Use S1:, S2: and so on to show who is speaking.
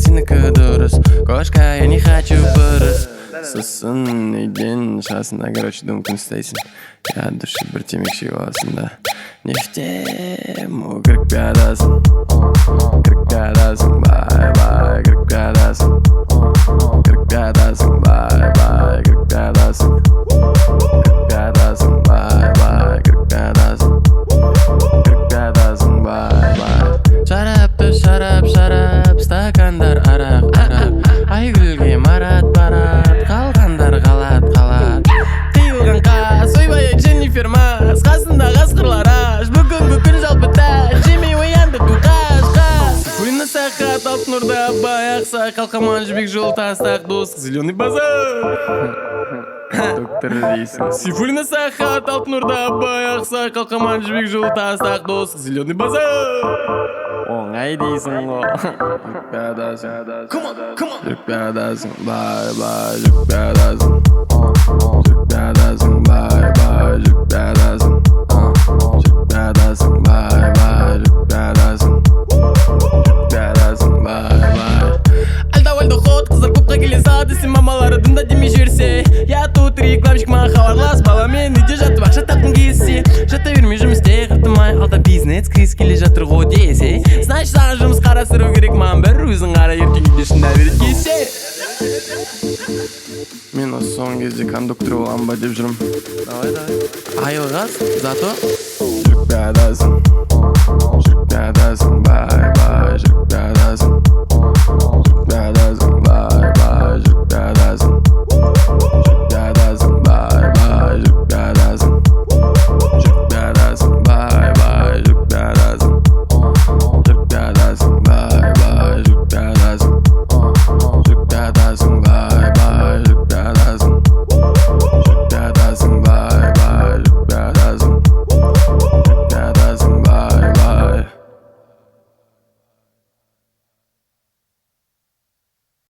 S1: сенікі дұрыс. Кошка, я не хочу бұрыс. Сосын үйден шығасың да, короче, дүмкін істейсің. Я от души бір темекші боласың да. Нефтем, кірік пиадасың. Кірік пиадасың, бай-бай, кірік пиадасың. Кірік пиадасың, бай-бай, кірік пиадасың. Кірік пиадасың, бай-бай, кірік пиадасың. Кірік пиадасың, бай-бай. Шарапты шарап, стакандар арақ. Айгүлге марат барат, қалғандар қалат. Қиылған қас, ойбай Дженнифер Мас, қасында қасқырлар аш. Бүгінгі күн жалпы тәж, жемей оянды қуқаш. Фуйна сақат, алтын орда баяқса, қалқаман жібек жол тастақ дос, зеленый базар. Доктор дейсің. Сифулина сахат, алтын орда баяқса, қалқаман жібек жол тастақ дос, зеленый базар. Оңай дейсің ғой. Жүріп пиадасың. Жүріп пиадасың, бай-бай, жүріп пиадасың. Жүріп пиадасың, бай-бай, жүріп пиадасың. Жүріп пиадасың, бай-бай, жүріп пиадасың. Жүріп пиадасың, бай-бай. Алда-вальда ход, қыздар көпқа келе салды, сен мамалары дында демей жіберсе. Я тут рекламщик, маған хабарлас, баламен үйде жатып ақша тапқың келсе. Жата бермей жұмыс істей, қыртымай, алда бизнес криз келе жатыр ғой десе. Значит, саған жұмыс қарастыру керек, маған бір өзің қара ертең үйде шында берет келсе. Мен осы соңғы кезде кондуктор болам ба деп жүрмін. Давай. Айылғас, зато жүріп пиадасың. Жүріп пиадасың,